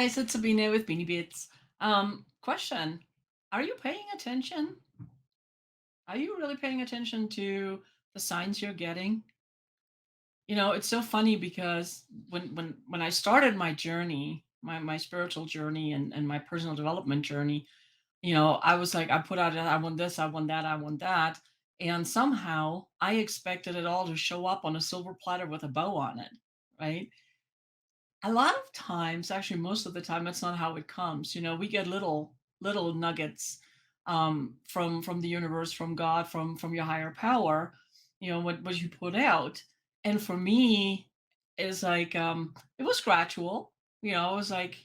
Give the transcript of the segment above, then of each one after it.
guys, it's Sabina with Beanie Bits. Question. Are you paying attention? Are you really paying attention to the signs you're getting? It's so funny because when I started my journey, my spiritual journey and my personal development journey, I was like, I put out, I want this, I want that, I want that. And somehow I expected it all to show up on a silver platter with a bow on it, right? A lot of times, actually most of the time, that's not how it comes. We get little nuggets from the universe, from God, from your higher power, what you put out. And for me, it's like it was gradual. It was like,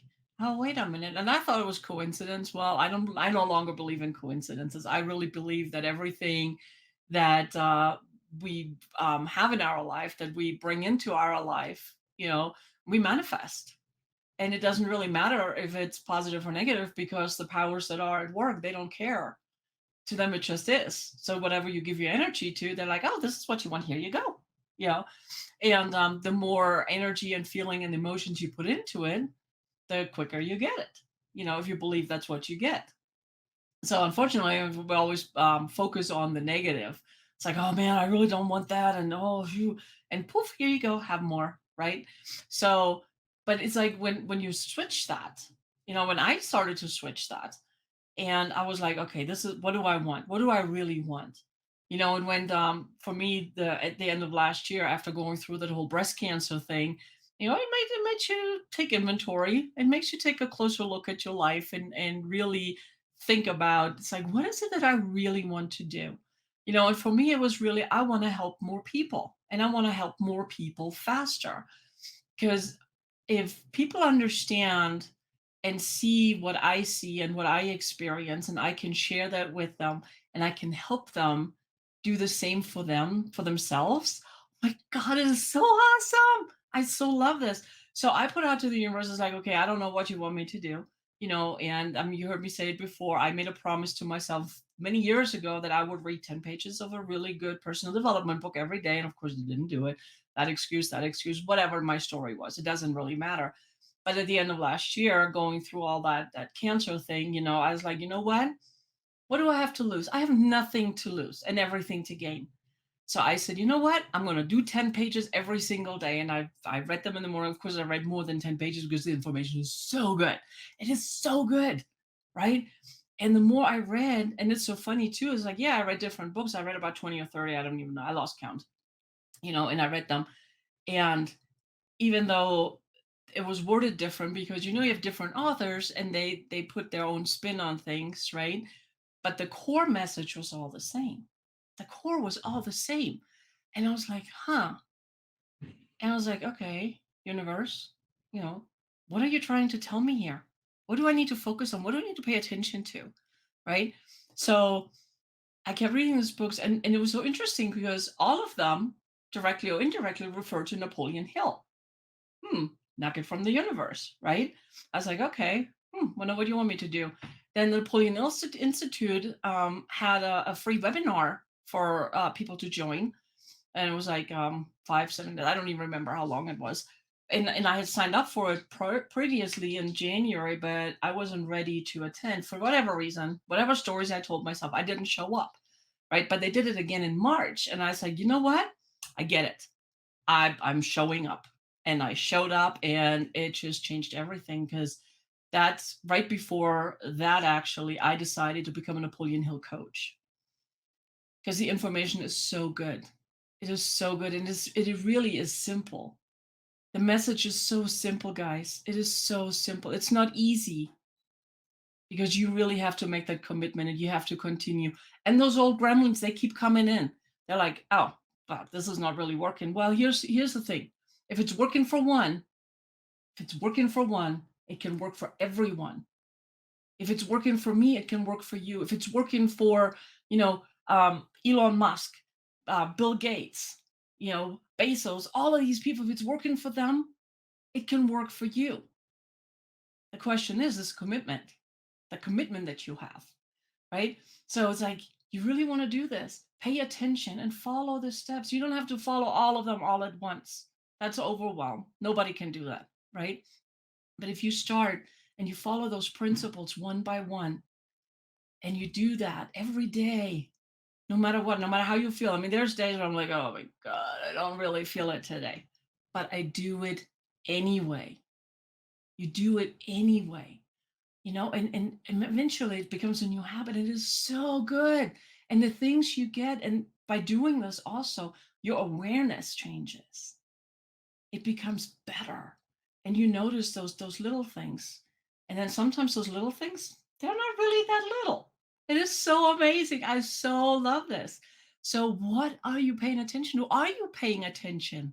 oh, wait a minute. And I thought it was coincidence. Well, I no longer believe in coincidences. I really believe that everything that we have in our life, that we bring into our life, we manifest. And it doesn't really matter if it's positive or negative, because the powers that are at work, they don't care. To them, it just is. So whatever you give your energy to, they're like, oh, this is what you want. Here you go. You know, and the more energy and feeling and emotions you put into it, the quicker you get it. If you believe that's what you get. So unfortunately, we always focus on the negative. It's like, oh man, I really don't want that, and oh, and poof, here you go, have more, right? So, but it's like when you switch that, when I started to switch that, and I was like, okay, this is what do I want? What do I really want? And when for me, at the end of last year, after going through that whole breast cancer thing, it makes you take inventory. It makes you take a closer look at your life and really think about, it's like, what is it that I really want to do? And for me, it was really, I want to help more people, and I want to help more people faster. Because if people understand and see what I see and what I experience, and I can share that with them, and I can help them do the same for them, for themselves. My God, it is so awesome. I so love this. So I put out to the universe, it's like, okay, I don't know what you want me to do, and you heard me say it before. I made a promise to myself many years ago that I would read 10 pages of a really good personal development book every day. And of course, I didn't do it. That excuse, whatever my story was, it doesn't really matter. But at the end of last year, going through all that cancer thing, I was like, you know what do I have to lose? I have nothing to lose and everything to gain. So I said, you know what, I'm going to do 10 pages every single day. And I read them in the morning. Of course, I read more than 10 pages because the information is so good. It is so good, right? And the more I read, and it's so funny too, is like, yeah, I read different books. I read about 20 or 30, I don't even know, I lost count, and I read them. And even though it was worded different, because you have different authors and they put their own spin on things, right? But the core message was all the same. The core was all the same. And I was like, huh. And I was like, okay, universe, you know, what are you trying to tell me here? What do I need to focus on? What do I need to pay attention to? Right. So I kept reading these books, and it was so interesting because all of them, directly or indirectly, refer to Napoleon Hill. Hmm, nugget from the universe, right? I was like, okay, wonder what do you want me to do? Then the Napoleon Institute had a free webinar for people to join. And it was like 5, 7, I don't even remember how long it was. And I had signed up for it previously in January, but I wasn't ready to attend for whatever reason, whatever stories I told myself, I didn't show up, right? But they did it again in March. And I was like, you know what? I get it. I'm showing up. And I showed up, and it just changed everything, because that's right before that, actually, I decided to become a Napoleon Hill coach, because the information is so good. It is so good. And it really is simple. The message is so simple, guys. It is so simple. It's not easy, because you really have to make that commitment and you have to continue. And those old gremlins, they keep coming in. They're like, oh, but this is not really working. Well, here's the thing. If it's working for one, if it's working for one, it can work for everyone. If it's working for me, it can work for you. If it's working for, Elon Musk, Bill Gates, Bezos, all of these people, if it's working for them, it can work for you. The question is commitment, the commitment that you have, right? So it's like, you really want to do this, pay attention and follow the steps. You don't have to follow all of them all at once. That's overwhelm. Nobody can do that, right? But if you start and you follow those principles one by one, and you do that every day, no matter what, no matter how you feel. I mean, there's days where I'm like, oh my God, I don't really feel it today. But I do it anyway. You do it anyway, and eventually it becomes a new habit. It is so good. And the things you get, and by doing this also, your awareness changes. It becomes better. And you notice those little things. And then sometimes those little things, they're not really that little. It is so amazing. I so love this. So what are you paying attention to? Are you paying attention?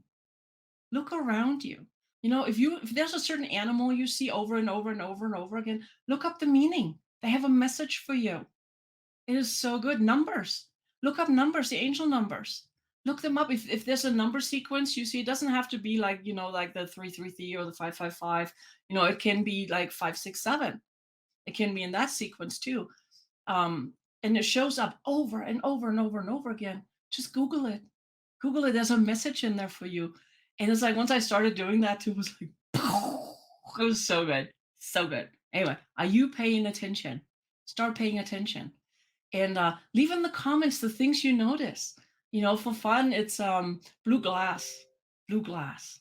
Look around you. If there's a certain animal you see over and over and over and over again, look up the meaning. They have a message for you. It is so good. Numbers. Look up numbers, the angel numbers. Look them up. If there's a number sequence you see, it doesn't have to be like, like the 333 or the 555. It can be like 567. It can be in that sequence too. And it shows up over and over and over and over again. Just Google it. Google it. There's a message in there for you. And it's like once I started doing that too, it was like, it was so good. So good. Anyway, are you paying attention? Start paying attention. And leave in the comments the things you notice. For fun, it's blue glass. Blue glass.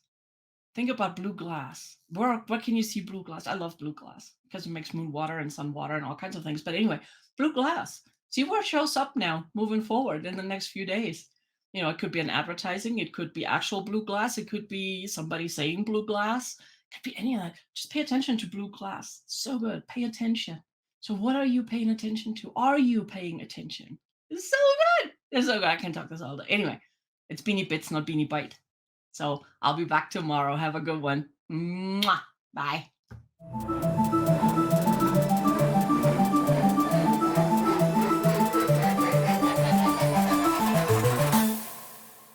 Think about blue glass. Where can you see blue glass? I love blue glass because it makes moon water and sun water and all kinds of things. But anyway, blue glass. See where it shows up now moving forward in the next few days. It could be an advertising, it could be actual blue glass, it could be somebody saying blue glass, it could be any of that. Just pay attention to blue glass. So good. Pay attention. So what are you paying attention to? Are you paying attention? It's so good. It's so good. I can talk this all day. Anyway, it's Beanie Bits, not Beanie Bite. So I'll be back tomorrow. Have a good one. Mwah. Bye.